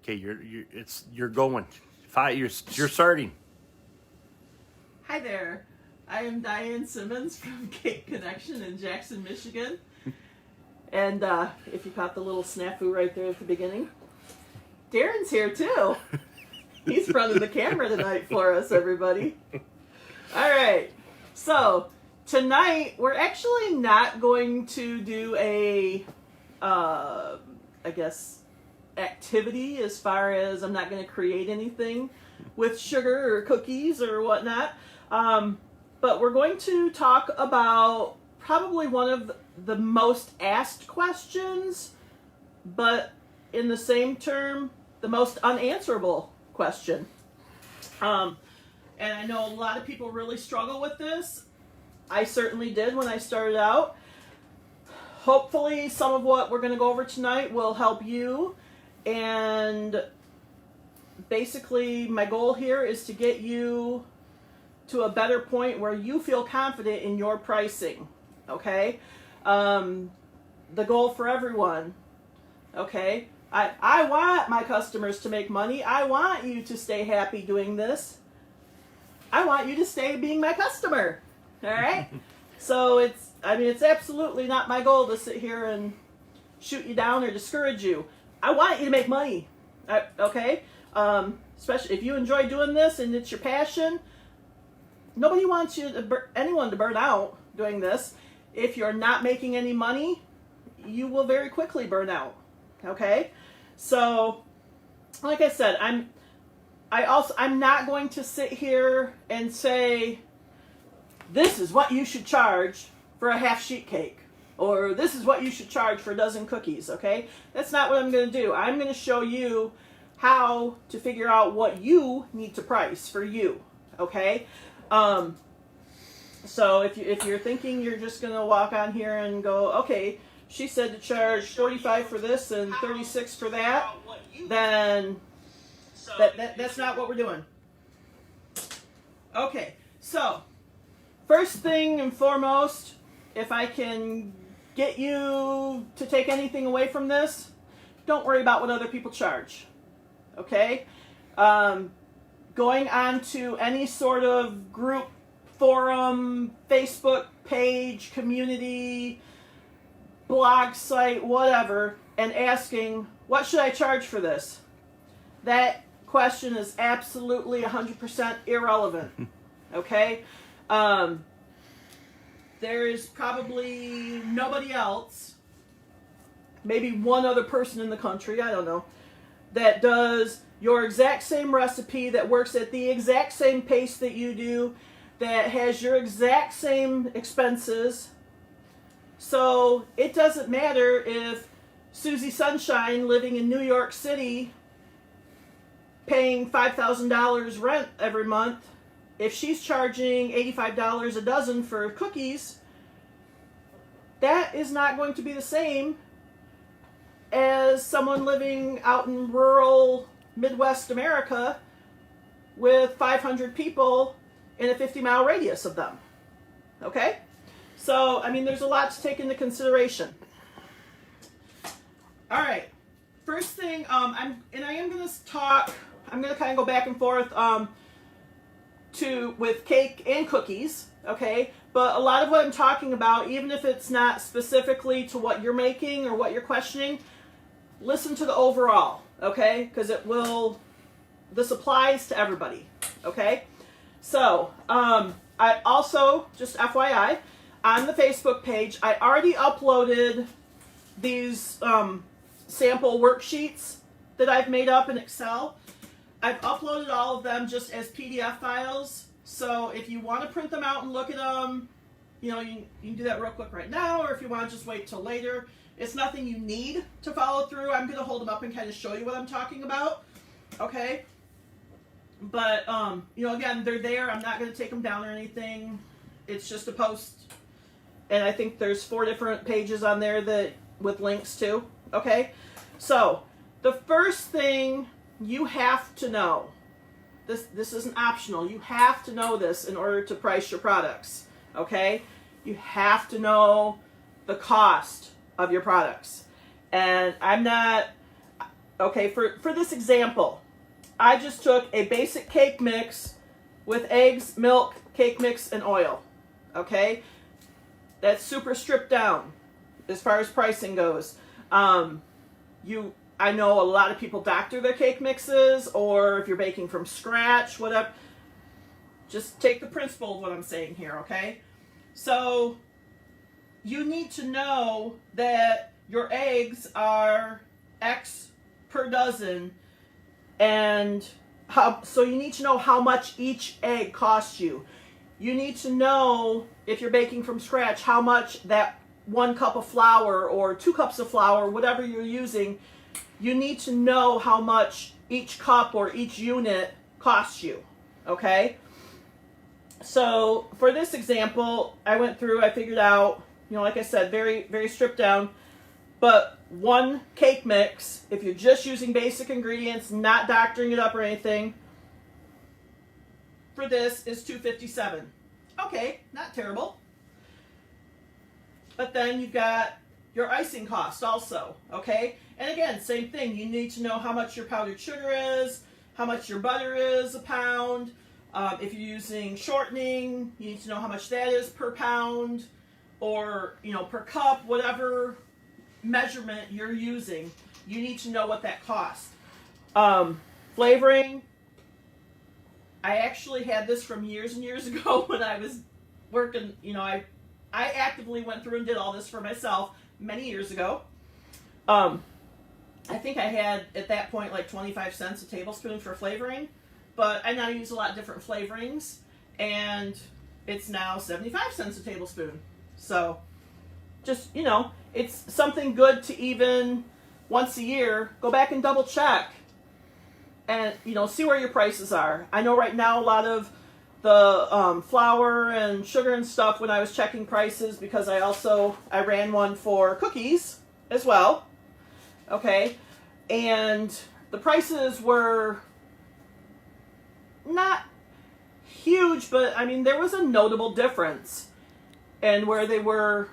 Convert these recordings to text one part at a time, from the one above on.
Okay, you're going. You're starting. Hi there. I am Diane Simmons from Cake Connection in Jackson, Michigan. And if you caught the little snafu right there at the beginning, Darren's here too. He's running the camera tonight for us, everybody. All right. So tonight we're actually not going to do a, activity as far as I'm not going to create anything with sugar or cookies or whatnot. But we're going to talk about probably one of the most asked questions, but in the same term, the most unanswerable question. And I know a lot of people really struggle with this. I certainly did when I started out. Hopefully some of what we're going to go over tonight will help you. And basically my goal here is to get you to a better point where you feel confident in your pricing. Okay? The goal for everyone. Okay? I want my customers to make money. I want you to stay happy doing this. I want you to stay being my customer. All right? So it's absolutely not my goal to sit here and shoot you down or discourage you. I want you to make money. Okay? Especially if you enjoy doing this and it's your passion. Nobody wants anyone to burn out doing this. If you're not making any money, you will very quickly burn out. Okay? So, like I said, I'm not going to sit here and say, this is what you should charge for a half sheet cake, or this is what you should charge for a dozen cookies, okay? That's not what I'm going to do. I'm going to show you how to figure out what you need to price for you, okay? So if you're thinking you're just going to walk on here and go, okay, she said to charge 45 for this and 36 for that, then that's not what we're doing. Okay, so first thing and foremost, if I can get you to take anything away from this, don't worry about what other people charge. Okay? Going on to any sort of group, forum, Facebook page, community, blog site, whatever, and asking, what should I charge for this? That question is absolutely 100% irrelevant. Okay? There is probably nobody else, maybe one other person in the country, I don't know, that does your exact same recipe, that works at the exact same pace that you do, that has your exact same expenses. So it doesn't matter if Susie Sunshine living in New York City paying $5,000 rent every month, if she's charging $85 a dozen for cookies, that is not going to be the same as someone living out in rural Midwest America with 500 people in a 50-mile radius of them. Okay? So, there's a lot to take into consideration. All right. First thing, I'm going to kind of go back and forth with cake and cookies, okay? But a lot of what I'm talking about, even if it's not specifically to what you're making or what you're questioning, listen to the overall, okay? Because this applies to everybody, okay? So, I also, just FYI, on the Facebook page, I already uploaded these sample worksheets that I've made up in Excel. I've uploaded all of them just as PDF files. So if you want to print them out and look at them, you can do that real quick right now, or if you want to just wait till later. It's nothing you need to follow through. I'm going to hold them up and kind of show you what I'm talking about. Okay? But, again, they're there. I'm not going to take them down or anything. It's just a post. And I think there's 4 different pages on there with links to. Okay? So, the first thing you have to know, this isn't optional, you have to know this in order to price your products. Okay? You have to know the cost of your products. And I'm not, Okay, for this example, I just took a basic cake mix with eggs, milk, cake mix, and oil. Okay, that's super stripped down as far as pricing goes. I know a lot of people doctor their cake mixes, or if you're baking from scratch, whatever. Just take the principle of what I'm saying here, okay? So you need to know that your eggs are X per dozen, and so you need to know how much each egg costs you. You need to know, if you're baking from scratch, how much that 1 cup of flour or 2 cups of flour, whatever you're using, you need to know how much each cup or each unit costs you, okay? So for this example, I went through, I figured out, like I said, very, very stripped down, but 1 cake mix, if you're just using basic ingredients, not doctoring it up or anything, for this is $2.57. Okay, not terrible. But then you've got your icing cost also, okay? And again, same thing. You need to know how much your powdered sugar is, how much your butter is a pound. If you're using shortening, you need to know how much that is per pound, or per cup, whatever measurement you're using. You need to know what that costs. Flavoring. I actually had this from years and years ago when I was working. I actively went through and did all this for myself many years ago. I think I had at that point like 25 cents a tablespoon for flavoring, but I now use a lot of different flavorings, and it's now 75 cents a tablespoon. So just, it's something good to even once a year go back and double check and, see where your prices are. I know right now a lot of the flour and sugar and stuff, when I was checking prices, because I ran one for cookies as well, okay, and the prices were not huge, but I mean there was a notable difference in where they were,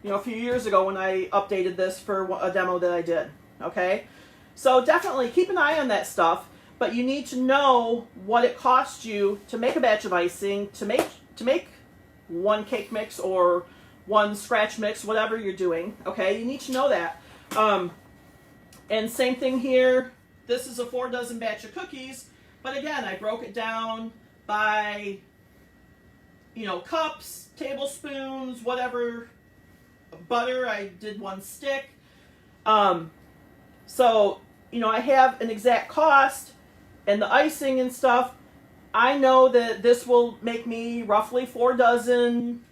a few years ago when I updated this for a demo that I did, okay? So definitely keep an eye on that stuff. But you need to know what it costs you to make a batch of icing, to make 1 cake mix or 1 scratch mix, whatever you're doing, okay? You need to know that. And same thing here. This is a 4 dozen batch of cookies, but again, I broke it down by, cups, tablespoons, whatever. Butter, I did 1 stick. So, I have an exact cost. And the icing and stuff, I know that this will make me roughly 4 dozen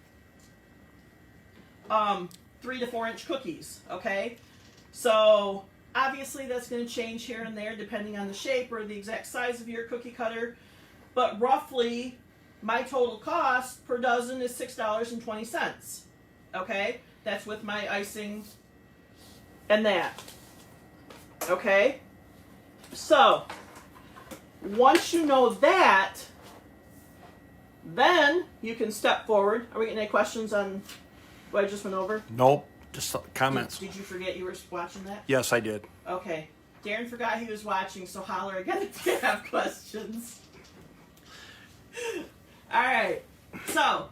3 to 4 inch cookies, okay? So obviously that's going to change here and there depending on the shape or the exact size of your cookie cutter, but roughly my total cost per dozen is $6.20, okay? That's with my icing and that, okay? So once you know that, then you can step forward. Are we getting any questions on what I just went over? Nope, just comments. Did you forget you were watching that? Yes, I did. Okay. Darren forgot he was watching, so holler again if you have questions. Alright, so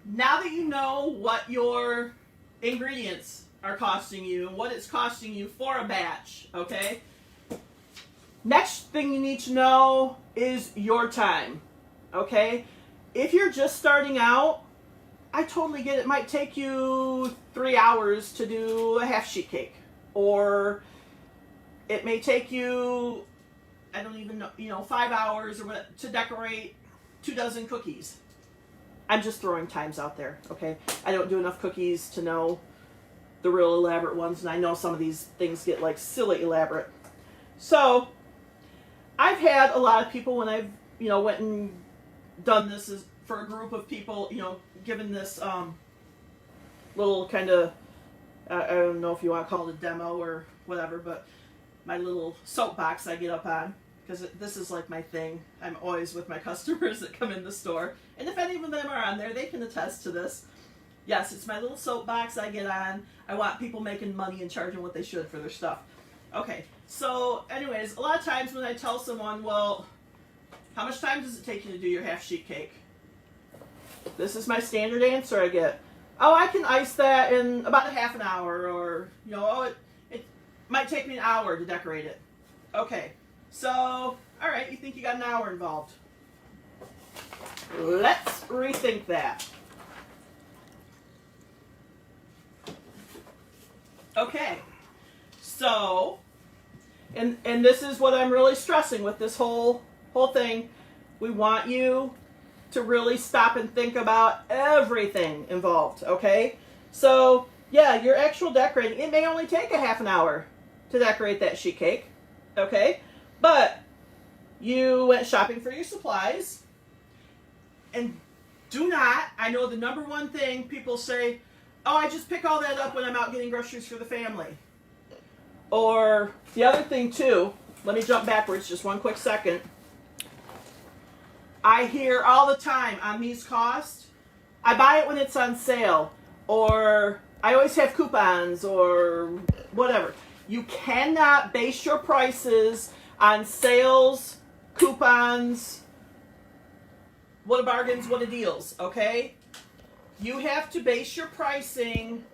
now that you know what your ingredients are costing you, what it's costing you for a batch, okay? Next thing you need to know is your time, okay? If you're just starting out, I totally get it. It might take you 3 hours to do a half sheet cake, or it may take you, I don't even know, 5 hours or what, to decorate 2 dozen cookies. I'm just throwing times out there, okay? I don't do enough cookies to know the real elaborate ones, and I know some of these things get like silly elaborate. So I've had a lot of people when I've, went and done this for a group of people, given this little kind of, I don't know if you want to call it a demo or whatever, but my little soapbox I get up on, because this is like my thing. I'm always with my customers that come in the store, and if any of them are on there, they can attest to this. Yes, it's my little soapbox I get on. I want people making money and charging what they should for their stuff. Okay, So, anyways, a lot of times when I tell someone, well, how much time does it take you to do your half sheet cake? This is my standard answer I get. Oh, I can ice that in about a half an hour, or, it might take me an hour to decorate it. Okay, so, all right, you think you got an hour involved. Let's rethink that. Okay, so, and this is what I'm really stressing with this whole thing. We want you to really stop and think about everything involved, okay? So, yeah, your actual decorating, it may only take a half an hour to decorate that sheet cake, okay? But you went shopping for your supplies, and do not, I know the number one thing people say, oh, I just pick all that up when I'm out getting groceries for the family. Or the other thing too, let me jump backwards just one quick second. I hear all the time on these costs, I buy it when it's on sale, or I always have coupons, or whatever. You cannot base your prices on sales, coupons, what a bargains, what a deals, okay? You have to base your pricing.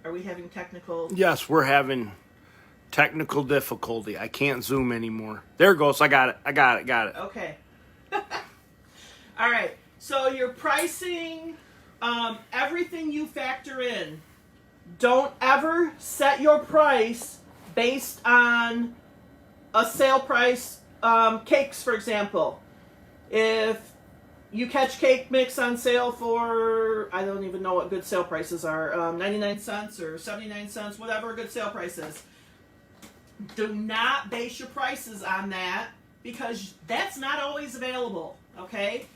Are we having technical? Yes, we're having technical difficulty. I can't zoom anymore. There it goes. I got it. Okay. All right. So your pricing, everything you factor in. Don't ever set your price based on a sale price. Cakes, for example. If you catch cake mix on sale for, I don't even know what good sale prices are, 99 cents or 79 cents, whatever a good sale price is. Do not base your prices on that, because that's not always available, okay?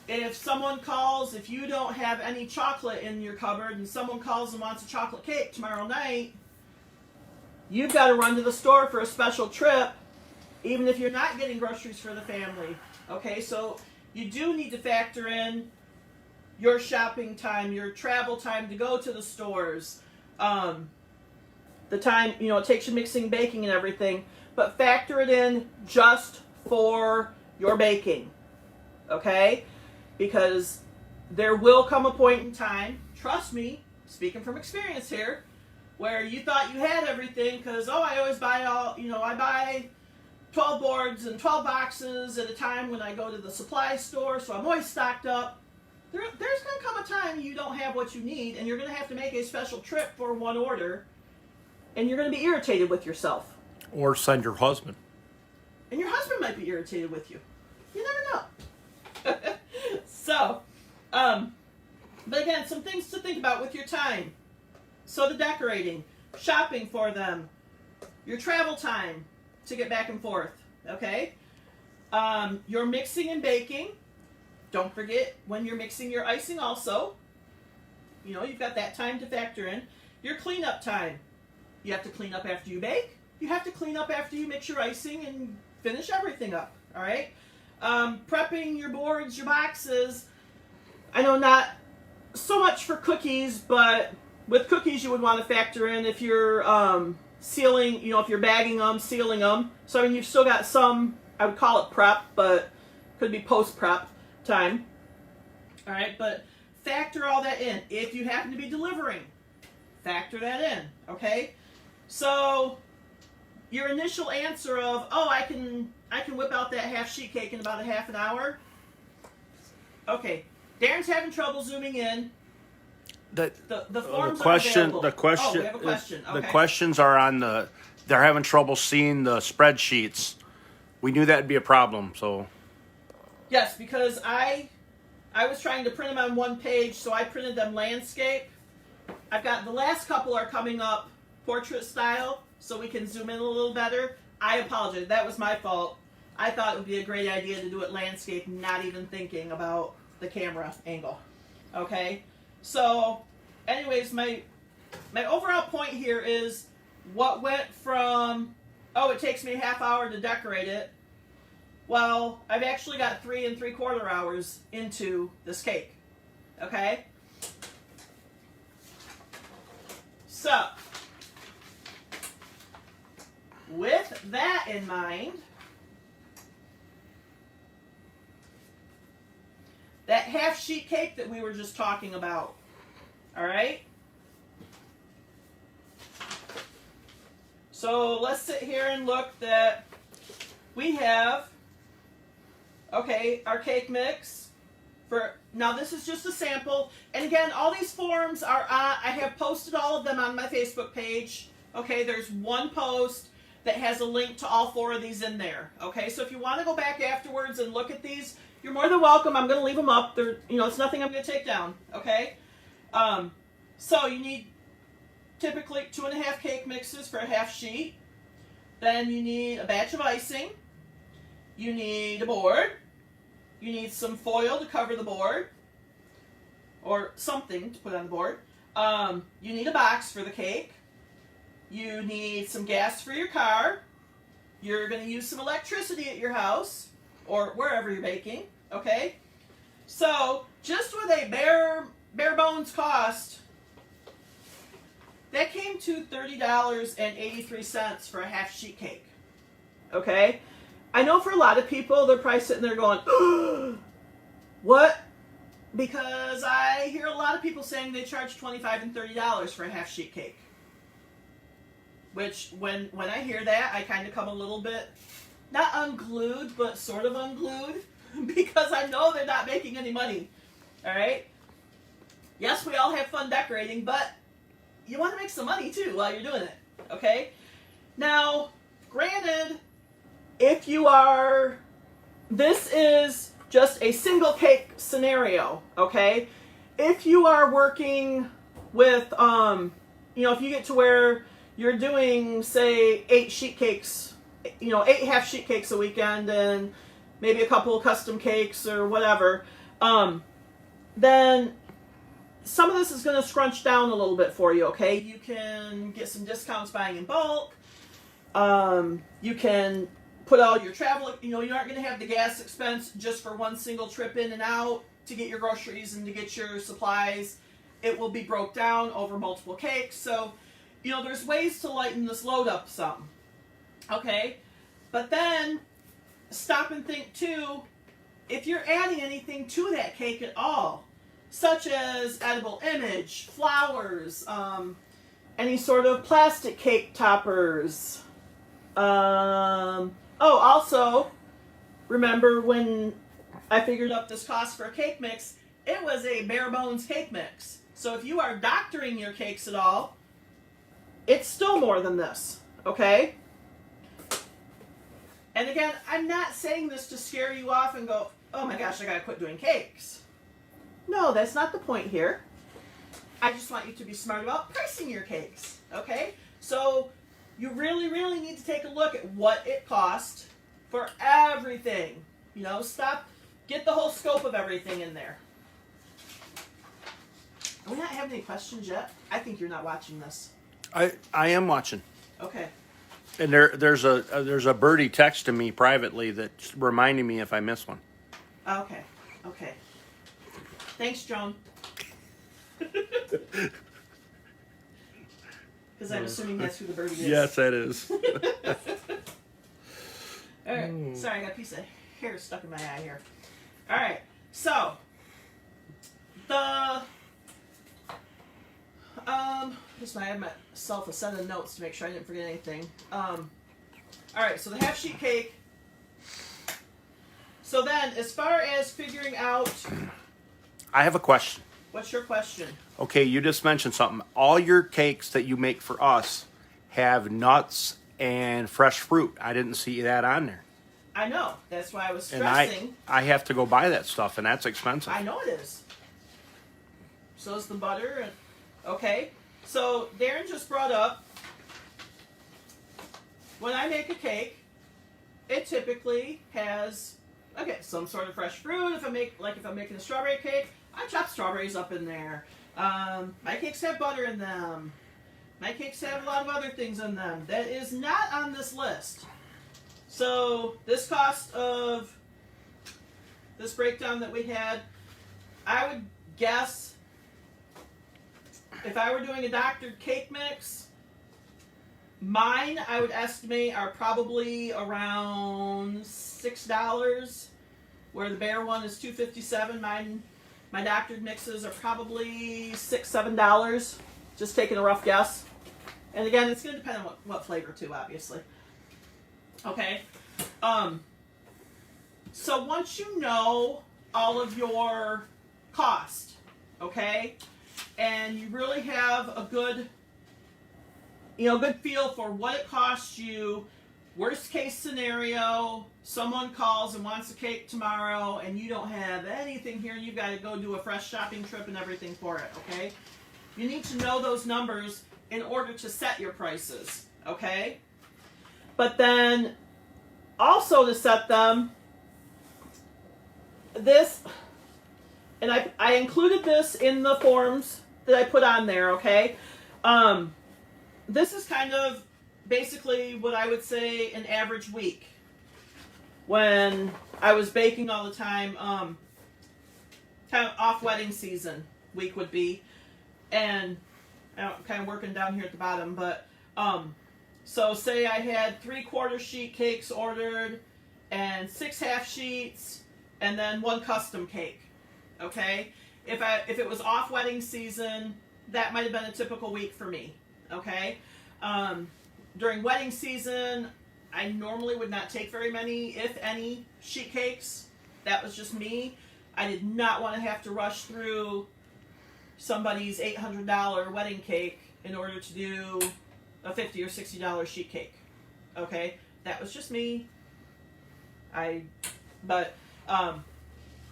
If someone calls, if you don't have any chocolate in your cupboard and someone calls and wants a chocolate cake tomorrow night, you've got to run to the store for a special trip, even if you're not getting groceries for the family, okay? So you do need to factor in your shopping time, your travel time to go to the stores, the time, it takes you mixing, baking, and everything, but factor it in just for your baking, okay? Because there will come a point in time, trust me, speaking from experience here, where you thought you had everything because, I always buy I buy 12 boards and 12 boxes at a time when I go to the supply store, so I'm always stocked up. There's going to come a time you don't have what you need, and you're going to have to make a special trip for one order, and you're going to be irritated with yourself. Or send your husband. And your husband might be irritated with you. You never know. So, but again, some things to think about with your time. So the decorating, shopping for them, your travel time to get back and forth, okay? Your mixing and baking. Don't forget when you're mixing your icing also. You've got that time to factor in. Your cleanup time. You have to clean up after you bake. You have to clean up after you mix your icing and finish everything up, all right? Prepping your boards, your boxes. I know not so much for cookies, but with cookies you would want to factor in if you're sealing, if you're bagging them, sealing them. So, you've still got some, I would call it prep, but could be post-prep time. All right, but factor all that in. If you happen to be delivering, factor that in, okay? So, your initial answer of, I can whip out that half sheet cake in about a half an hour. Okay, Darren's having trouble zooming in. The forms are available. The question. We have a question. Okay. The questions are on the. They're having trouble seeing the spreadsheets. We knew that'd be a problem, so. Yes, because I was trying to print them on one page, so I printed them landscape. I've got the last couple are coming up portrait style, so we can zoom in a little better. I apologize. That was my fault. I thought it would be a great idea to do it landscape, not even thinking about the camera angle. Okay? So, anyways, my overall point here is what went from, it takes me a half hour to decorate it. Well, I've actually got 3 3/4 hours into this cake. Okay? So, that in mind, that half sheet cake that we were just talking about, all right? So let's sit here and look that we have, okay, our cake mix. Now this is just a sample, and again, all these forms are I have posted all of them on my Facebook page. Okay, there's one post that has a link to all 4 of these in there. Okay, so if you want to go back afterwards and look at these, you're more than welcome. I'm going to leave them up. They're, it's nothing I'm going to take down. Okay, so you need typically 2.5 cake mixes for a half sheet. Then you need a batch of icing. You need a board. You need some foil to cover the board, or something to put on the board. You need a box for the cake. You need some gas for your car. You're going to use some electricity at your house, or wherever you're baking, okay? So, just with a bare bones cost, that came to $30.83 for a half sheet cake, okay? I know for a lot of people, they're probably sitting there going, what? Because I hear a lot of people saying they charge $25 and $30 for a half sheet cake. Which, when I hear that, I kind of come a little bit, not unglued, but sort of unglued, because I know they're not making any money, all right? Yes, we all have fun decorating, but you want to make some money too while you're doing it, okay? Now, granted, if you are, this is just a single cake scenario, okay? If you are working with, if you get to where you're doing, say, 8 sheet cakes, 8 half sheet cakes a weekend and maybe a couple of custom cakes or whatever, then some of this is going to scrunch down a little bit for you, okay? You can get some discounts buying in bulk. You can put all your travel, you aren't going to have the gas expense just for one single trip in and out to get your groceries and to get your supplies. It will be broke down over multiple cakes. So, there's ways to lighten this load up some. Okay? But then, stop and think too, if you're adding anything to that cake at all, such as edible image, flowers, any sort of plastic cake toppers, also, remember when I figured up this cost for a cake mix, it was a bare bones cake mix. So if you are doctoring your cakes at all, it's still more than this, okay? And again, I'm not saying this to scare you off and go, oh my gosh, I gotta quit doing cakes. No, that's not the point here. I just want you to be smart about pricing your cakes, okay? So you really, really need to take a look at what it costs for everything. Get the whole scope of everything in there. Are we not having any questions yet? I think you're not watching this. I am watching. Okay. And there's a birdie texting me privately that's reminding me if I miss one. Okay. Thanks, Joan. Because I'm assuming that's who the birdie is. Yes, that is. All right. Sorry, I got a piece of hair stuck in my eye here. All right. So, just I had myself a set of notes to make sure I didn't forget anything. All right. So the half sheet cake. So then, as far as figuring out, I have a question. What's your question? Okay, you just mentioned something. All your cakes that you make for us have nuts and fresh fruit. I didn't see that on there. I know. That's why I was And stressing. I have to go buy that stuff, and that's expensive. I know it is. So is the butter. Okay. So Darren just brought up, when I make a cake, it typically has, some sort of fresh fruit. If I'm making a strawberry cake, I chop strawberries up in there. My cakes have butter in them. My cakes have a lot of other things in them. That is not on this list. So this cost of this breakdown that we had, I would guess if I were doing a doctored cake mix, Mine, I would estimate, are probably around $6, where the Bear one is $2.57. Mine, my doctored mixes are probably $6-7. Just taking a rough guess. And again, it's going to depend on what flavor too, obviously. Okay. So once you know all of your cost, okay, and you really have a good feel for what it costs you. Worst case scenario, someone calls and wants a cake tomorrow and you don't have anything here and you've got to go do a fresh shopping trip and everything for it, okay? You need to know those numbers in order to set your prices, okay? But then also to set them, and I included this in the forms that I put on there, okay? This is kind of basically what I would say an average week when I was baking all the time, kind of off wedding season week would be. And I'm kind of working down here at the bottom, but so say I had 3/4 sheet cakes ordered and 6 half sheets and then 1 custom cake, okay? If it was off wedding season, that might have been a typical week for me. Okay, during wedding season, I normally would not take very many, if any, sheet cakes. That was just me. I did not want to have to rush through somebody's $800 wedding cake in order to do a $50 or $60 sheet cake. Okay, that was just me. And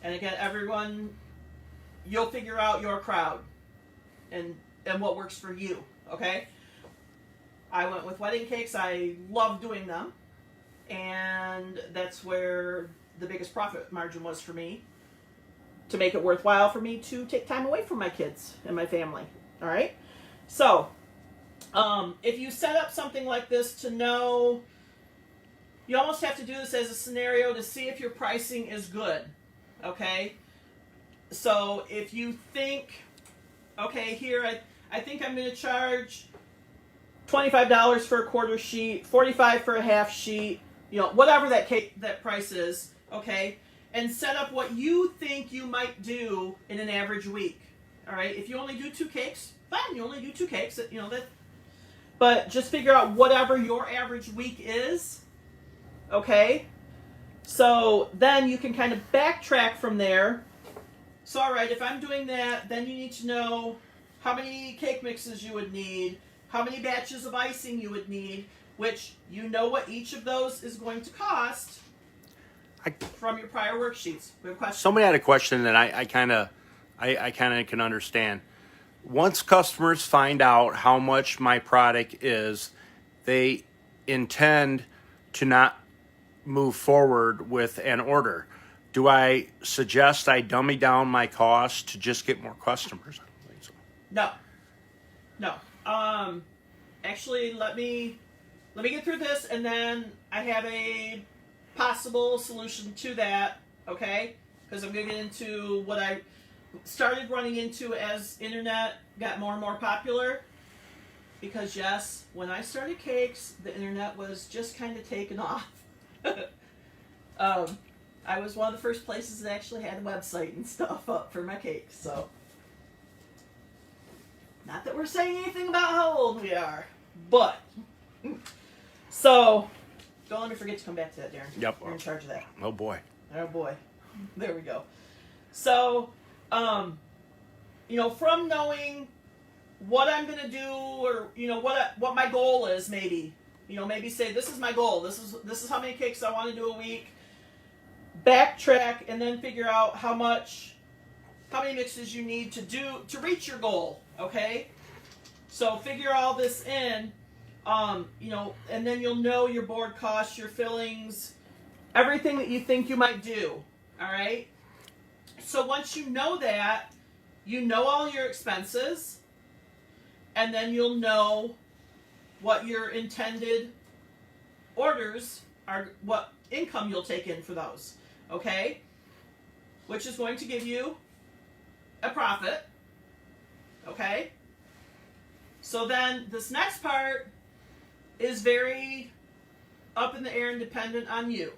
again, everyone, you'll figure out your crowd and what works for you. Okay, I went with wedding cakes. I love doing them, and that's where the biggest profit margin was for me, to make it worthwhile for me to take time away from my kids and my family. All right, so if you set up something like this to know, you almost have to do this as a scenario to see if your pricing is good. Okay, so if you think, okay, here I think I'm going to charge $25 for a 1/4 sheet, $45 for a half sheet, whatever that price is, okay? And set up what you think you might do in an average week. All right? If you only do 2 cakes, fine, you only do 2 cakes, that. But just figure out whatever your average week is, okay? So then you can kind of backtrack from there. So all right, if I'm doing that, then you need to know how many cake mixes you would need, how many batches of icing you would need, which you know what each of those is going to cost from your prior worksheets. We have a question. Somebody had a question that I kind of can understand. Once customers find out how much my product is, they intend to not move forward with an order. Do I suggest I dummy down my cost to just get more customers? I don't think so. No. Actually, let me get through this, and then I have a possible solution to that, okay? Because I'm going to get into what I started running into as internet got more and more popular. Because yes, when I started cakes, the internet was just kind of taking off. I was one of the first places that actually had a website and stuff up for my cakes, so. Not that we're saying anything about how old we are, but. So, don't let me forget to come back to that, Darren. Yep. You're in charge of that. Oh boy. Oh boy. There we go. So, from knowing what I'm going to do, or, what my goal is, maybe. Maybe say, this is my goal. This is how many cakes I want to do a week. Backtrack and then figure out how many mixes you need to reach your goal, okay? So figure all this in, and then you'll know your board costs, your fillings, everything that you think you might do, all right? So once you know that, you know all your expenses, and then you'll know what your intended orders are, what income you'll take in for those, okay? Which is going to give you a profit, okay? So then this next part is very up in the air and dependent on you.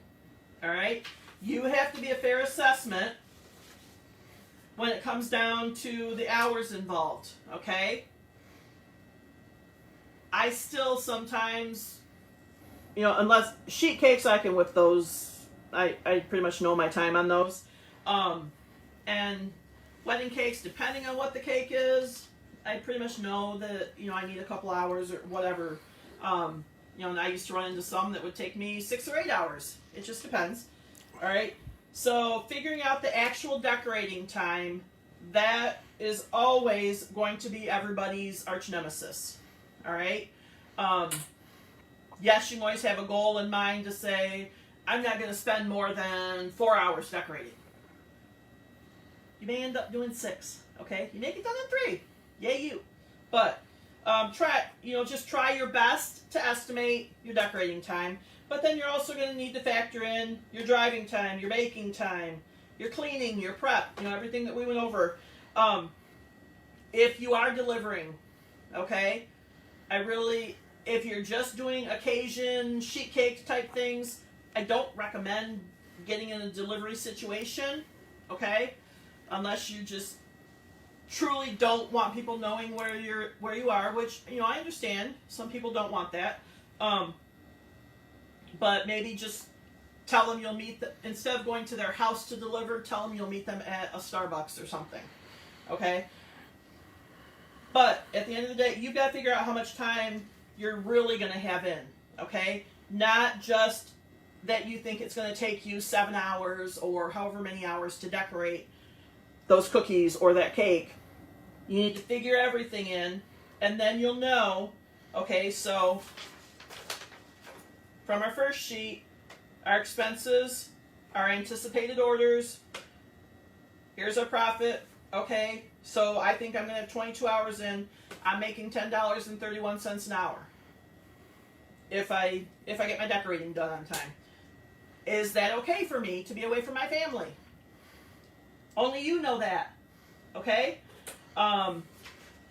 All right? You have to be a fair assessment when it comes down to the hours involved, okay? I still sometimes, unless sheet cakes, I can whip those. I pretty much know my time on those. And wedding cakes, depending on what the cake is, I pretty much know that, I need a couple hours or whatever. And I used to run into some that would take me 6 or 8 hours. It just depends. All right? So figuring out the actual decorating time, that is always going to be everybody's arch nemesis. All right? Yes, you can always have a goal in mind to say, I'm not going to spend more than 4 hours decorating. You may end up doing 6, okay? You may get done in 3. Yay, you. But just try your best to estimate your decorating time. But then you're also going to need to factor in your driving time, your baking time, your cleaning, your prep, everything that we went over. If you are delivering, okay, if you're just doing occasion, sheet cake type things, I don't recommend getting in a delivery situation, okay, unless you just truly don't want people knowing where you are, which, I understand. Some people don't want that. But maybe just tell them you'll meet instead of going to their house to deliver, tell them you'll meet them at a Starbucks or something. Okay? But at the end of the day, you've got to figure out how much time you're really going to have in. Okay? Not just that you think it's going to take you 7 hours or however many hours to decorate those cookies or that cake. You need to figure everything in, and then you'll know, okay, so from our first sheet, our expenses, our anticipated orders, here's our profit, okay, so I think I'm going to have 22 hours in, I'm making $10.31 an hour if I get my decorating done on time. Is that okay for me to be away from my family? Only you know that, okay?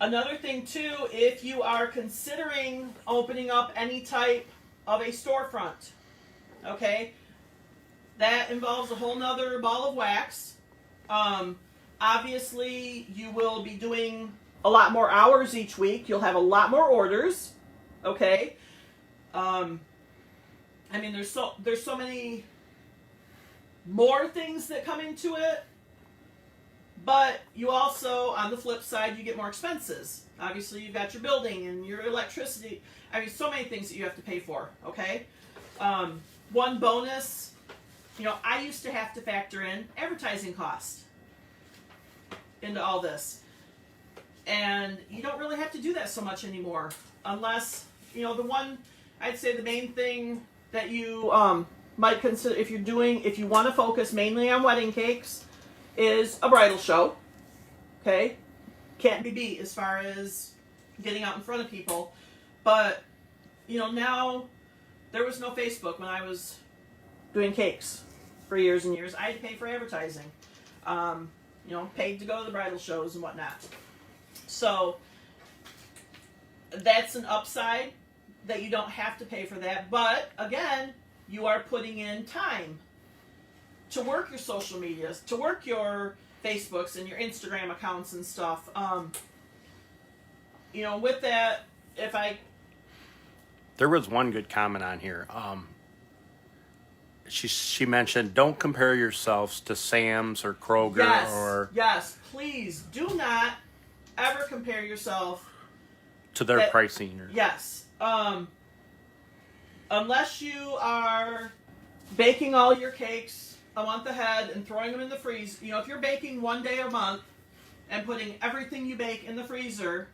Another thing too, if you are considering opening up any type of a storefront, okay, that involves a whole nother ball of wax. Obviously, you will be doing a lot more hours each week. You'll have a lot more orders, okay. There's so many more things that come into it. But you also, on the flip side, you get more expenses. Obviously, you've got your building and your electricity. So many things that you have to pay for, okay? One bonus, I used to have to factor in advertising cost into all this. And you don't really have to do that so much anymore. Unless, I'd say the main thing that you might consider, if you want to focus mainly on wedding cakes, is a bridal show, okay? Can't be beat as far as getting out in front of people. But, now there was no Facebook when I was doing cakes for years and years. I had to pay for advertising, paid to go to the bridal shows and whatnot. So that's an upside that you don't have to pay for that. But, again, you are putting in time to work your social medias, to work your Facebooks and your Instagram accounts and stuff. With that, there was one good comment on here. She mentioned, don't compare yourselves to Sam's or Kroger Yes, please do not ever compare yourself to their pricing. Yes. Unless you are baking all your cakes a month ahead and throwing them in the freezer. If you're baking one day a month and putting everything you bake in the freezer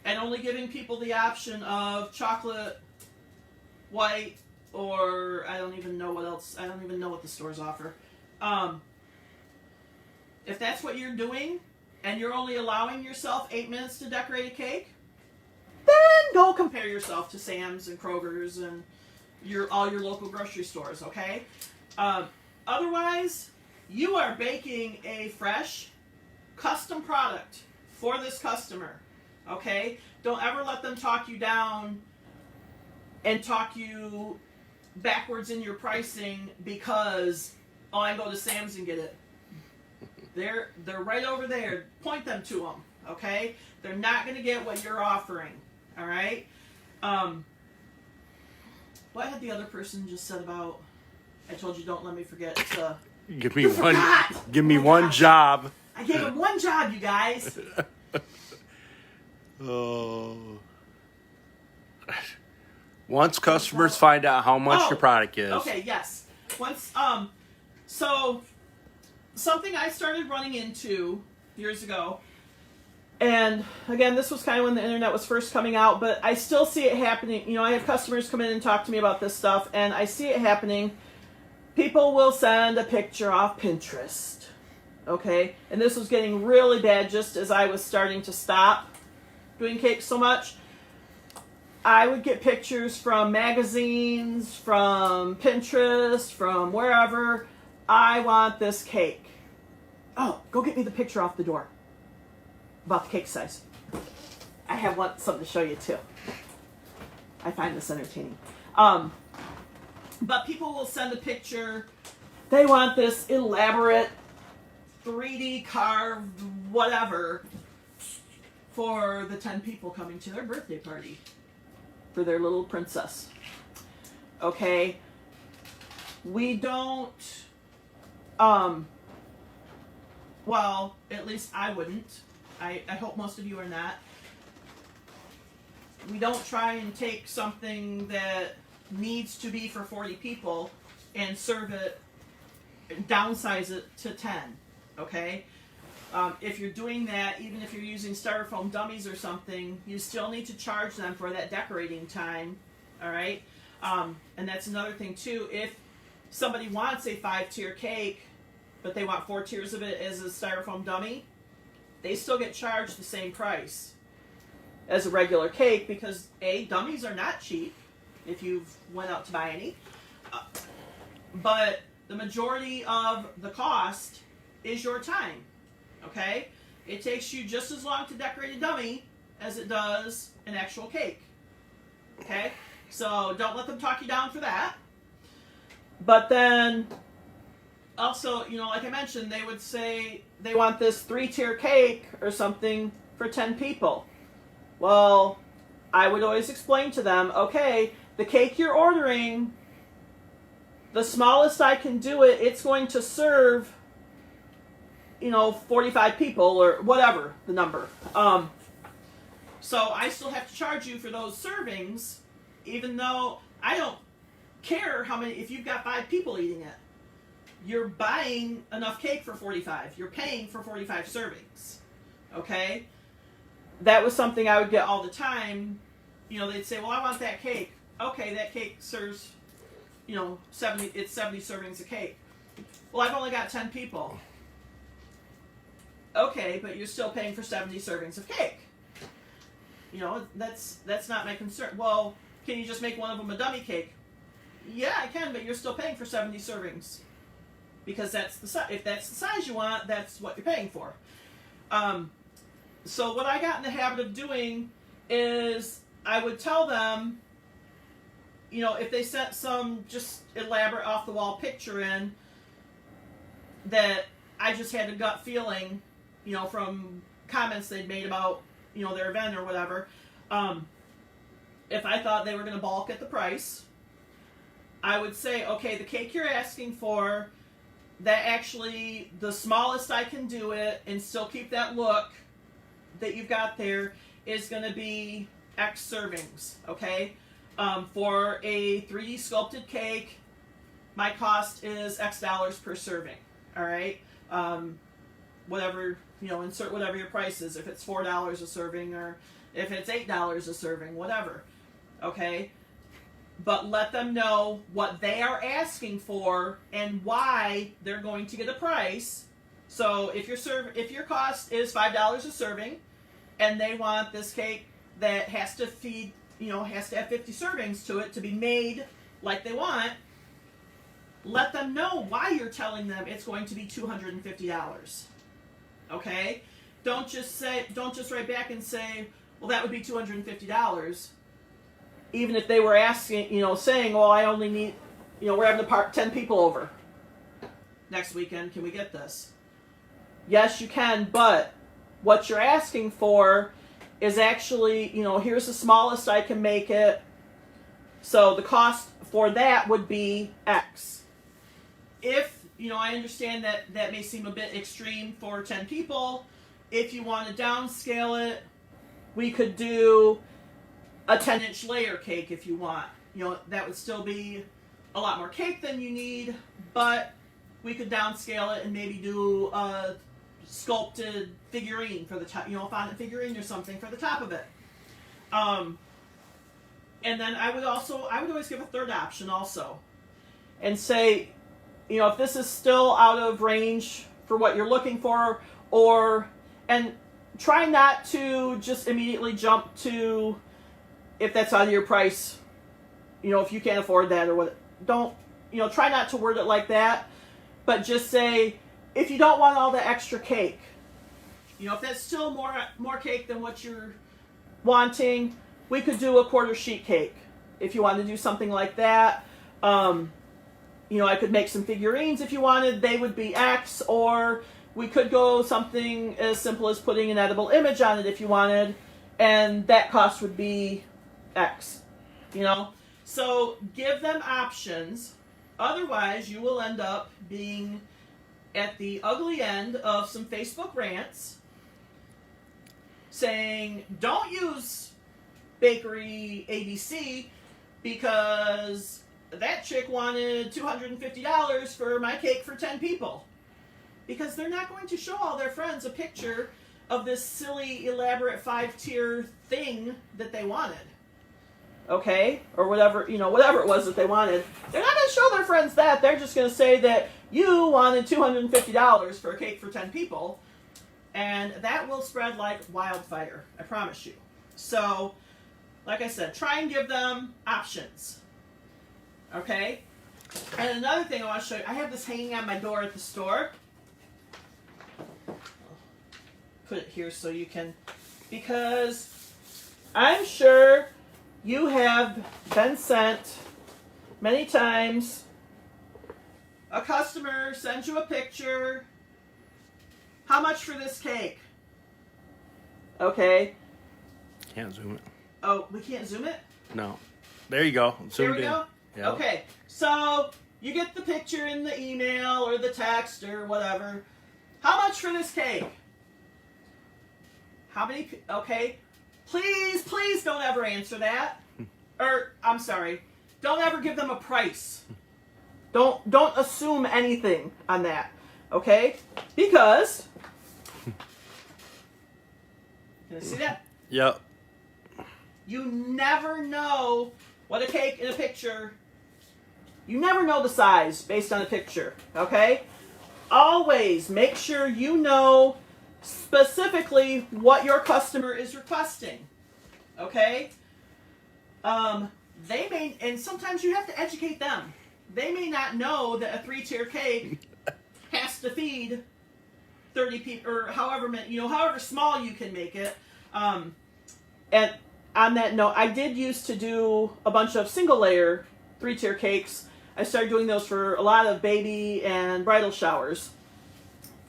and only giving people the option of chocolate, white, or I don't even know what else. I don't even know what the stores offer. If that's what you're doing and you're only allowing yourself 8 minutes to decorate a cake, then go compare yourself to Sam's and Kroger's and all your local grocery stores, okay? Otherwise, you are baking a fresh, custom product for this customer, okay? Don't ever let them talk you down and talk you backwards in your pricing because, oh, I can go to Sam's and get it. They're right over there. Point them to them, okay? They're not going to get what you're offering, all right? What had the other person just said about, I told you don't let me forget to... Give me one job. I gave him one job, you guys. Oh. Once customers find out how much your product is. Okay, yes. Once, so something I started running into years ago, and again, this was kind of when the internet was first coming out, but I still see it happening. You know, I have customers come in and talk to me about this stuff, and I see it happening. People will send a picture off Pinterest, okay? And this was getting really bad just as I was starting to stop doing cakes so much. I would get pictures from magazines, from Pinterest, from wherever. I want this cake. Oh, go get me the picture off the door about the cake size. I have something to show you too. I find this entertaining. But people will send a picture. They want this elaborate 3D carved whatever for the 10 people coming to their birthday party for their little princess. Okay? We don't, well, at least I wouldn't. I hope most of you are not. We don't try and take something that needs to be for 40 people and serve it, downsize it to 10, okay? If you're doing that, even if you're using styrofoam dummies or something, you still need to charge them for that decorating time, all right? And that's another thing too. If somebody wants a 5-tier cake, but they want 4 tiers of it as a styrofoam dummy, they still get charged the same price as a regular cake because dummies are not cheap if you've went out to buy any. But the majority of the cost is your time, okay? It takes you just as long to decorate a dummy as it does an actual cake, okay? So don't let them talk you down for that. But then also, you know, like I mentioned, they would say they want this 3-tier cake or something for 10 people. Well, I would always explain to them, okay, the cake you're ordering, the smallest I can do it, it's going to serve, you know, 45 people or whatever the number. So I still have to charge you for those servings, even though I don't care how many, if you've got 5 people eating it. You're buying enough cake for 45. You're paying for 45 servings. Okay? That was something I would get all the time. You know, they'd say, well, I want that cake. Okay, that cake serves, you know, 70 servings of cake. Well, I've only got 10 people. Okay, but you're still paying for 70 servings of cake. You know, that's not my concern. Well, can you just make one of them a dummy cake? Yeah, I can, but you're still paying for 70 servings. Because that's if that's the size you want, that's what you're paying for. So what I got in the habit of doing is I would tell them, you know, if they sent some just elaborate off-the-wall picture in that I just had a gut feeling, you know, from comments they'd made about, you know, their event or whatever, if I thought they were going to balk at the price, I would say, okay, the cake you're asking for, that actually the smallest I can do it and still keep that look that you've got there is going to be X servings, okay? For a 3D sculpted cake, my cost is X dollars per serving, all right? Whatever, you know, insert whatever your price is, if it's $4 a serving or if it's $8 a serving, whatever, okay? But let them know what they are asking for and why they're going to get a price. So if your cost is $5 a serving, and they want this cake that has to feed, you know, has to have 50 servings to it to be made like they want, let them know why you're telling them it's going to be $250. Okay? Don't just write back and say, well, that would be $250. even if they were asking, saying, well, I only need, we're having to park 10 people over next weekend. Can we get this? Yes, you can, but what you're asking for is actually, here's the smallest I can make it. So the cost for that would be X. If, I understand that that may seem a bit extreme for 10 people. If you want to downscale it, we could do a 10-inch layer cake if you want. That would still be a lot more cake than you need, but we could downscale it and maybe do a sculpted figurine for the top, a fondant figurine or something for the top of it. And then I would always give a third option also, and say, if this is still out of range for what you're looking for, and try not to just immediately jump to, if that's out of your price, if you can't afford that or what, don't, try not to word it like that, but just say, if you don't want all the extra cake, if that's still more cake than what you're wanting, we could do a quarter sheet cake. If you want to do something like that, I could make some figurines if you wanted. They would be X, or we could go something as simple as putting an edible image on it if you wanted, and that cost would be X. So give them options. Otherwise, you will end up being at the ugly end of some Facebook rants saying, don't use Bakery ABC because that chick wanted $250 for my cake for 10 people. Because they're not going to show all their friends a picture of this silly, elaborate 5-tier thing that they wanted. Okay? Or whatever it was that they wanted. They're not going to show their friends that. They're just going to say that you wanted $250 for a cake for 10 people. And that will spread like wildfire. I promise you. So, like I said, try and give them options. Okay? And another thing I want to show you. I have this hanging on my door at the store. Put it here so you can, because I'm sure you have been sent many times. A customer sends you a picture. How much for this cake? Okay. Can't zoom it. Oh, we can't zoom it? No. There you go. There we go? Yep. Okay. So you get the picture in the email or the text or whatever. How much for this cake? How many? Okay. Please don't ever answer that. Or, I'm sorry. Don't ever give them a price. Don't assume anything on that. Okay? Because, can I see that? Yep. You never know what a cake in a picture, you never know the size based on a picture. Okay? Always make sure you know specifically what your customer is requesting. Okay? They may, and sometimes you have to educate them. They may not know that a 3-tier cake has to feed 30 people, or however small you can make it. And on that note, I did used to do a bunch of single layer 3-tier cakes. I started doing those for a lot of baby and bridal showers.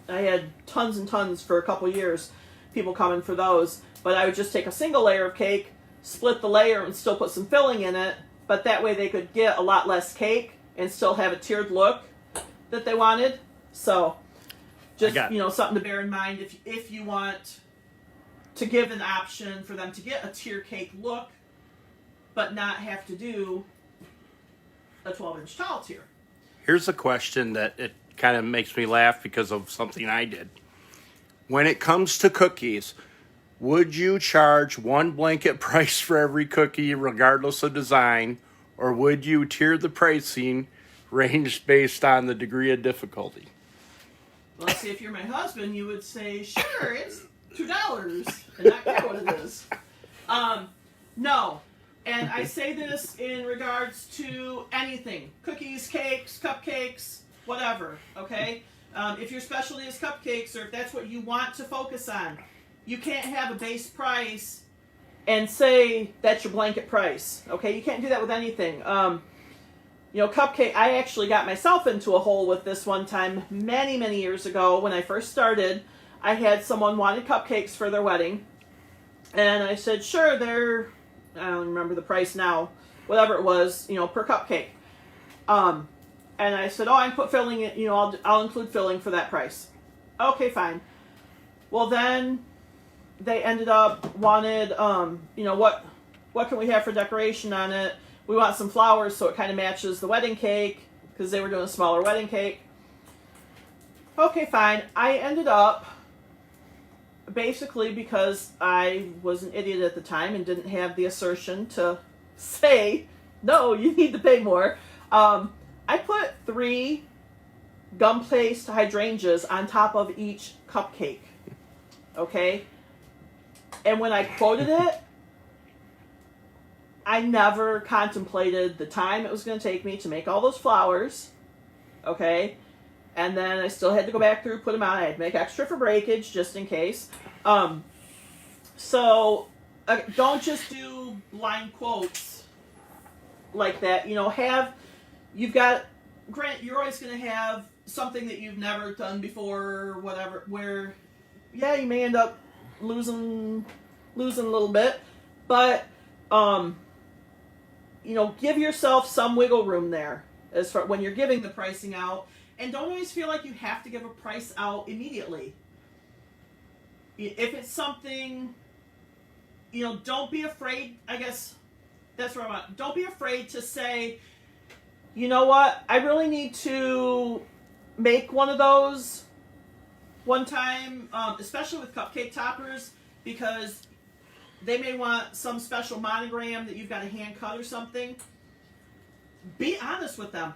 I had tons and tons for a couple years, people coming for those. But I would just take a single layer of cake, split the layer, and still put some filling in it. But that way they could get a lot less cake and still have a tiered look that they wanted. So, just, something to bear in mind if you want to give an option for them to get a tier cake look, but not have to do a 12-inch tall tier. Here's a question that it kind of makes me laugh because of something I did. When it comes to cookies, would you charge one blanket price for every cookie regardless of design, or would you tier the pricing ranged based on the degree of difficulty? Well, see, if you're my husband, you would say, sure, it's $2 and not care what it is. No. And I say this in regards to anything. Cookies, cakes, cupcakes, whatever, okay? If your specialty is cupcakes, or if that's what you want to focus on, you can't have a base price and say that's your blanket price. Okay, you can't do that with anything. Cupcake, I actually got myself into a hole with this one time many, many years ago when I first started. I had someone wanted cupcakes for their wedding, and I said, sure, I don't remember the price now, whatever it was, per cupcake. And I said, I can put filling in, I'll include filling for that price. Okay, fine. Well, then they ended up wanted, what can we have for decoration on it? We want some flowers so it kind of matches the wedding cake, because they were doing a smaller wedding cake. Okay, fine. I ended up, basically because I was an idiot at the time and didn't have the assertion to say, no, you need to pay more. I put 3 gum-placed hydrangeas on top of each cupcake. Okay? And when I quoted it, I never contemplated the time it was going to take me to make all those flowers. Okay? And then I still had to go back through, put them on. I had to make extra for breakage, just in case. So, don't just do blind quotes like that. You're always going to have something that you've never done before, or whatever, where, yeah, you may end up losing a little bit, but, give yourself some wiggle room there as far when you're giving the pricing out, and don't always feel like you have to give a price out immediately. If it's something, don't be afraid, I guess that's what I want. Don't be afraid to say, you know what, I really need to make one of those one time, especially with cupcake toppers, because they may want some special monogram that you've got to hand cut or something. Be honest with them.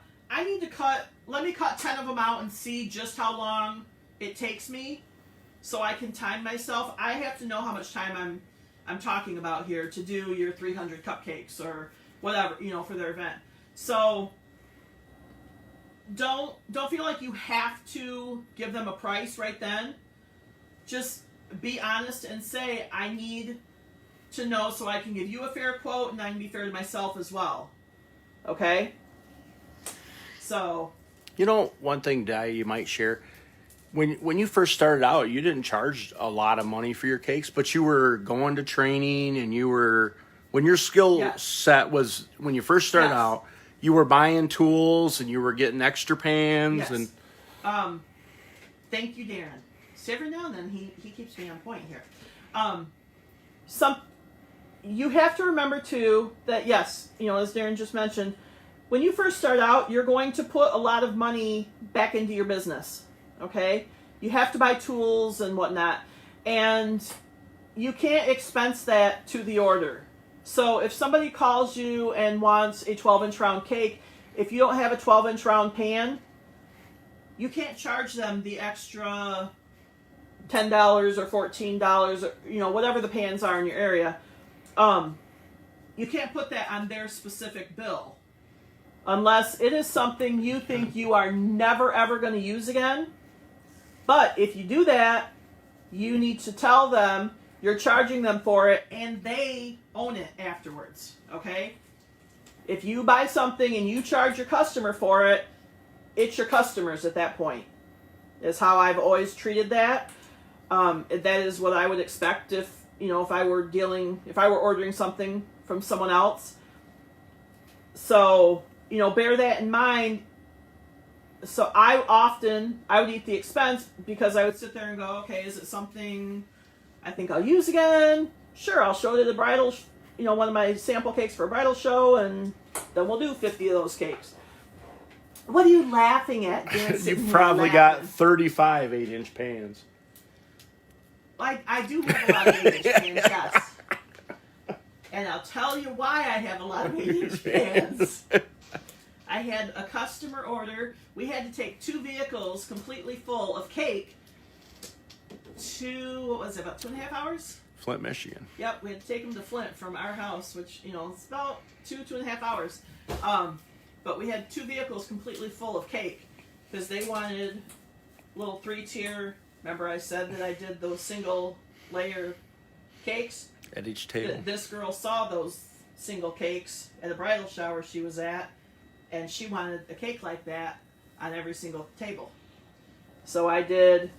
Let me cut 10 of them out and see just how long it takes me so I can time myself. I have to know how much time I'm talking about here to do your 300 cupcakes or whatever, for their event. So don't feel like you have to give them a price right then. Just be honest and say, I need to know so I can give you a fair quote and I can be fair to myself as well. Okay? So, one thing, Di, you might share, when you first started out, you didn't charge a lot of money for your cakes, but you were going to training, and when your skill set was, when you first started out, you were buying tools and you were getting extra pans. Yes. And thank you, Darren. So every now and then he keeps me on point here. You have to remember too that yes, as Darren just mentioned, when you first start out, you're going to put a lot of money back into your business. Okay? You have to buy tools and whatnot, and you can't expense that to the order. So if somebody calls you and wants a 12-inch round cake, if you don't have a 12-inch round pan, you can't charge them the extra $10 or $14 or whatever the pans are in your area. You can't put that on their specific bill unless it is something you think you are never ever going to use again. But if you do that, you need to tell them you're charging them for it and they own it afterwards. Okay? If you buy something and you charge your customer for it, it's your customers at that point. Is how I've always treated that. That is what I would expect if I were ordering something from someone else. So, bear that in mind. So I would eat the expense because I would sit there and go, okay, is it something I think I'll use again? Sure, I'll show it at a bridal, one of my sample cakes for a bridal show, and then we'll do 50 of those cakes. What are you laughing at? You've probably got 35 8-inch pans. I do have a lot of 8-inch pans, yes. And I'll tell you why I have a lot of 8-inch pans. I had a customer order. We had to take 2 vehicles completely full of cake to, about 2.5 hours? Flint, Michigan. Yep, we had to take them to Flint from our house, which, it's about 2.5 hours. But we had 2 vehicles completely full of cake because they wanted little 3-tier. Remember I said that I did those single layer cakes? At each table. This girl saw those single cakes at a bridal shower she was at, and she wanted a cake like that on every single table. So I did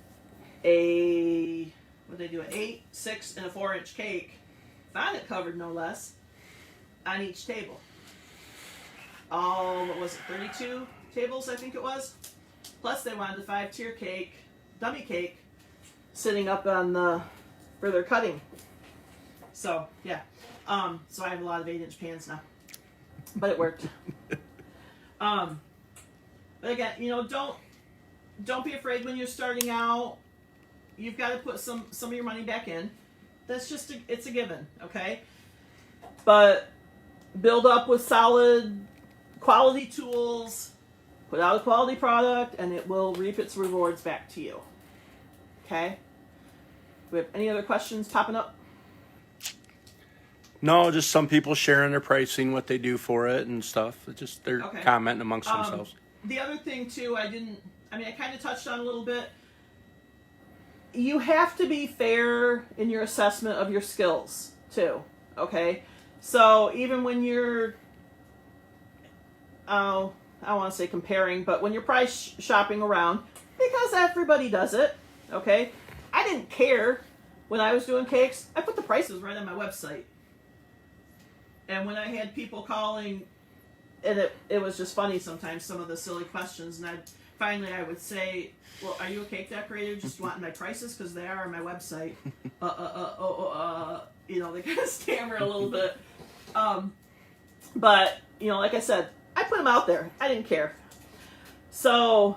an 8, 6, and a 4-inch cake, fondant covered no less, on each table. All, what was it, 32 tables I think it was? Plus they wanted the 5-tier cake, dummy cake, sitting up on where they're cutting. So, yeah. So I have a lot of 8-inch pans now. But it worked. But again, don't be afraid when you're starting out. You've got to put some of your money back in. That's just it's a given, okay? But build up with solid quality tools, put out a quality product, and it will reap its rewards back to you. Okay? Do we have any other questions popping up? No, just some people sharing their pricing, what they do for it and stuff. It's just they're commenting amongst themselves. The other thing too, I kind of touched on a little bit. You have to be fair in your assessment of your skills too. Okay, so even when you're, I don't want to say comparing, but when you're price shopping around, because everybody does it. Okay, I didn't care when I was doing cakes. I put the prices right on my website. And when I had people calling, and it was just funny sometimes, some of the silly questions, and I would say, well, are you a cake decorator just wanting my prices? Because they are on my website. They kind of stammer a little bit. But, like I said, I put them out there. I didn't care. So,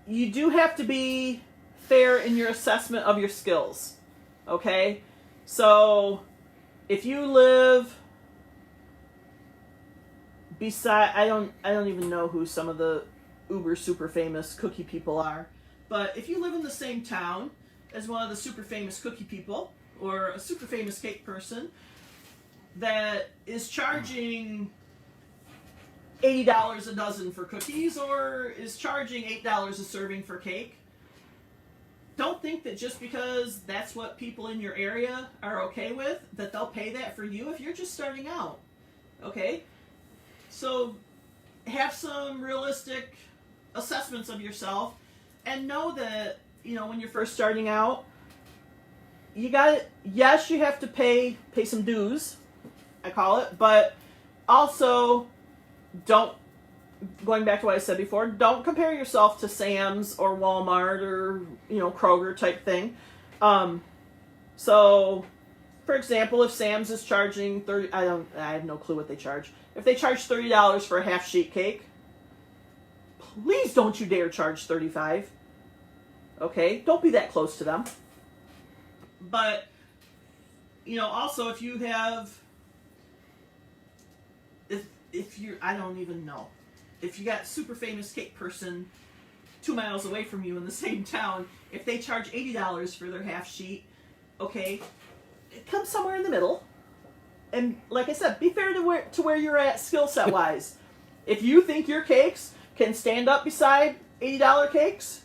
you do have to be fair in your assessment of your skills. Okay? So, if you live beside, I don't even know who some of the uber super famous cookie people are, but if you live in the same town as one of the super famous cookie people or a super famous cake person that is charging $80 a dozen for cookies or is charging $8 a serving for cake, don't think that just because that's what people in your area are okay with, that they'll pay that for you if you're just starting out. Okay? So have some realistic assessments of yourself and know that, when you're first starting out, you have to pay some dues, I call it, but also going back to what I said before, don't compare yourself to Sam's or Walmart or, Kroger type thing. So, for example, if Sam's is charging $30, I have no clue what they charge. If they charge $30 for a half sheet cake, please don't you dare charge $35. Okay? Don't be that close to them. But, also if you have, if you're, I don't even know. If you got super famous cake person 2 miles away from you in the same town, if they charge $80 for their half sheet, okay, come somewhere in the middle. And like I said, be fair to where you're at skill set wise. If you think your cakes can stand up beside $80 cakes,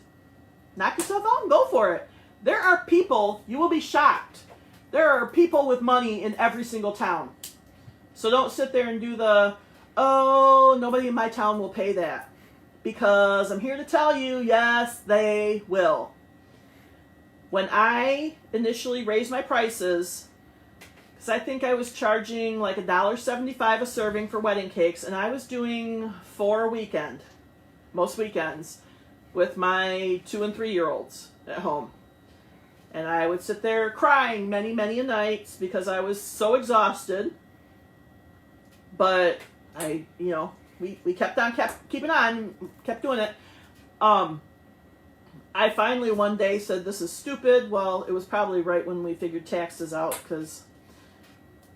knock yourself out and go for it. There are people, you will be shocked. There are people with money in every single town. So don't sit there and do nobody in my town will pay that. Because I'm here to tell you, yes, they will. When I initially raised my prices, because I think I was charging like $1.75 a serving for wedding cakes, and I was doing 4 a weekend, most weekends, with my 2 and 3 year olds at home. And I would sit there crying many, many a nights because I was so exhausted. But we kept keeping on, kept doing it. I finally one day said, this is stupid. Well, it was probably right when we figured taxes out, because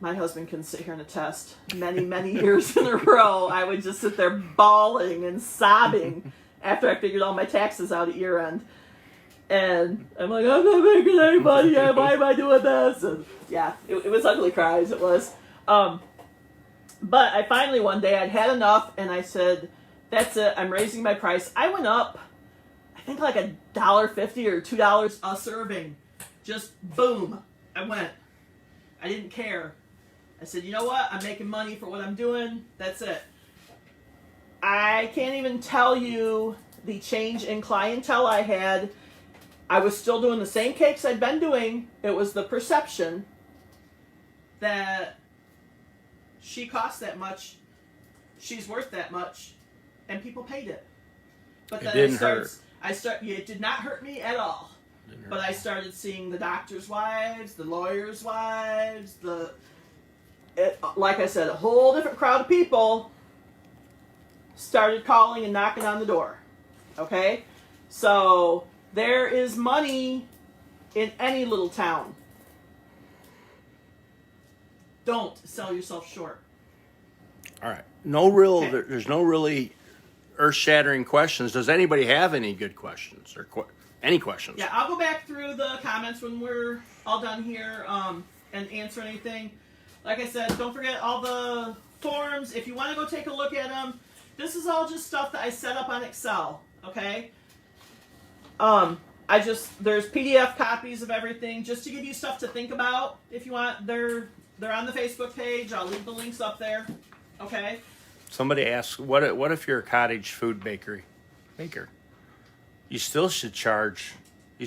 my husband can sit here and attest. Many, many years in a row, I would just sit there bawling and sobbing after I figured all my taxes out at year end. And I'm like, I'm not making any money yet. Why am I doing this? And yeah, it was ugly cries. It was. But I finally one day, I'd had enough, and I said, that's it. I'm raising my price. I went up, I think like $1.50 or $2 a serving. Just boom, I went. I didn't care. I said, you know what? I'm making money for what I'm doing. That's it. I can't even tell you the change in clientele I had. I was still doing the same cakes I'd been doing. It was the perception that she cost that much, she's worth that much, and people paid it. But then it did not hurt me at all. But I started seeing the doctors' wives, the lawyers' wives, like I said, a whole different crowd of people started calling and knocking on the door. Okay? So there is money in any little town. Don't sell yourself short. All right. There's no really earth-shattering questions. Does anybody have any good questions or any questions? Yeah, I'll go back through the comments when we're all done here and answer anything. Like I said, don't forget all the forms. If you want to go take a look at them, this is all just stuff that I set up on Excel, okay? There's PDF copies of everything just to give you stuff to think about. If you want, they're on the Facebook page. I'll leave the links up there, okay? Somebody asks, what if you're a cottage food baker? You still should charge.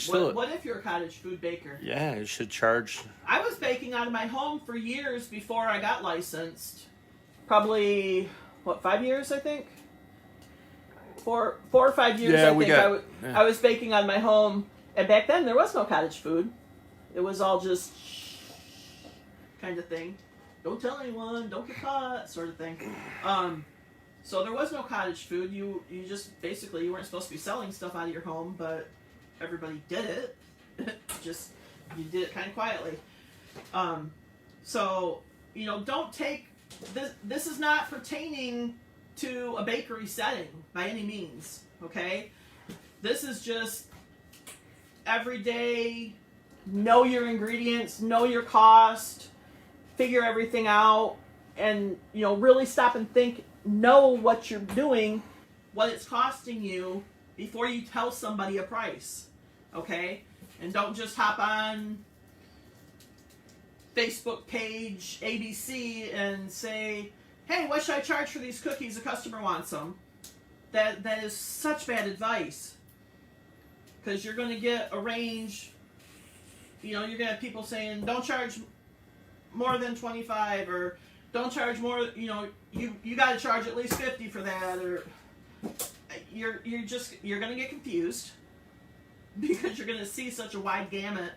What if you're a cottage food baker? Yeah, you should charge. I was baking out of my home for years before I got licensed. Probably, 5 years, I think? 4 or 5 years, I was baking out of my home. And back then, there was no cottage food. It was all just kind of thing. Don't tell anyone, don't get caught, sort of thing. So there was no cottage food. You just, basically, you weren't supposed to be selling stuff out of your home, but everybody did it. Just, you did it kind of quietly. So, don't take, this is not pertaining to a bakery setting by any means, okay? This is just everyday, know your ingredients, know your cost, figure everything out, and, really stop and think, know what you're doing, what it's costing you, before you tell somebody a price, okay? And don't just hop on Facebook page ABC and say, hey, what should I charge for these cookies? A customer wants them. That is such bad advice. Because you're going to get a range, you're going to have people saying, don't charge more than 25, or don't charge more, you got to charge at least 50 for that, or you're going to get confused because you're going to see such a wide gamut.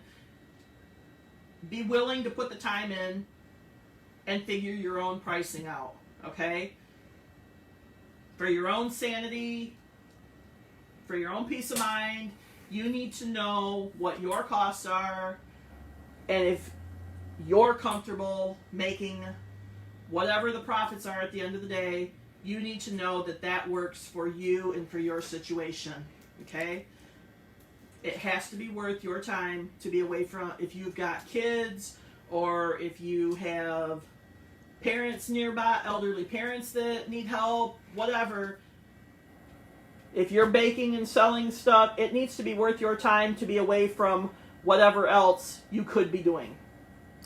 Be willing to put the time in and figure your own pricing out, okay? For your own sanity, for your own peace of mind, you need to know what your costs are, and if you're comfortable making whatever the profits are at the end of the day, you need to know that works for you and for your situation, okay? It has to be worth your time to be away from, if you've got kids, or if you have parents nearby, elderly parents that need help, whatever. If you're baking and selling stuff, it needs to be worth your time to be away from whatever else you could be doing.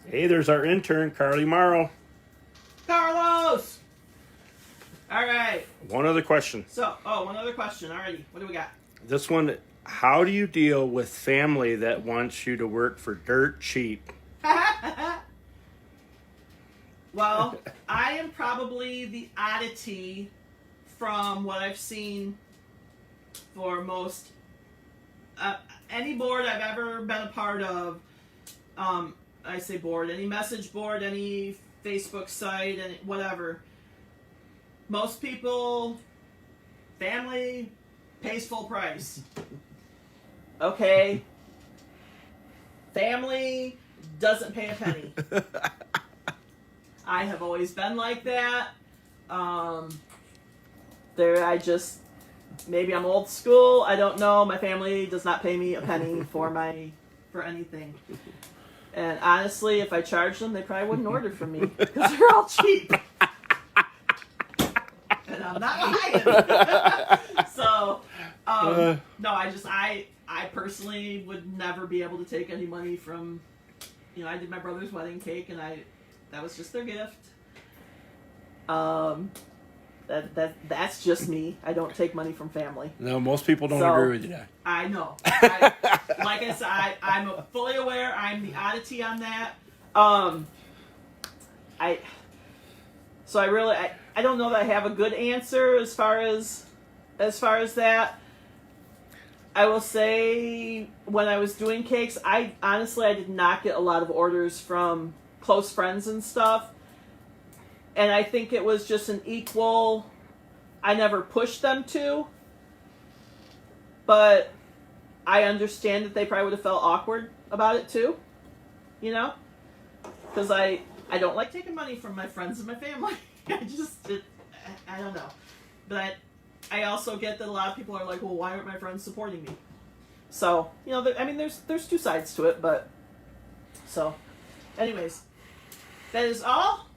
Hey, there's our intern, Carly Morrow. Carlos! All right. One other question. One other question. Alrighty. What do we got? This one, how do you deal with family that wants you to work for dirt cheap? Well, I am probably the oddity from what I've seen for most any board I've ever been a part of. I say board, any message board, any Facebook site, and whatever. Most people, family pays full price. Okay. Family doesn't pay a penny. I have always been like that. Maybe I'm old school. I don't know. My family does not pay me a penny for anything. And honestly, if I charged them, they probably wouldn't order from me because they're all cheap. And I'm not buying. So, no, I personally would never be able to take any money from I did my brother's wedding cake, and that was just their gift. That's just me. I don't take money from family. No, most people don't So, agree with you there. I know. Like I said, I'm fully aware. I'm the oddity on that. I don't know that I have a good answer as far as that. I will say when I was doing cakes, I did not get a lot of orders from close friends and stuff. And I think it was just an equal, I never pushed them to. But I understand that they probably would have felt awkward about it too. Because I don't like taking money from my friends and my family. I don't know. But I also get that a lot of people are like, well, why aren't my friends supporting me? So, there's two sides to it, but so anyways, that is all.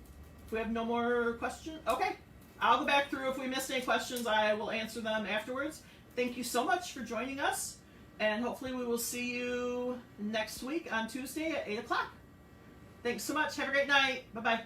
We have no more questions. Okay. I'll go back through. If we missed any questions, I will answer them afterwards. Thank you so much for joining us, and hopefully we will see you next week on Tuesday at 8 o'clock. Thanks so much. Have a great night. Bye-bye.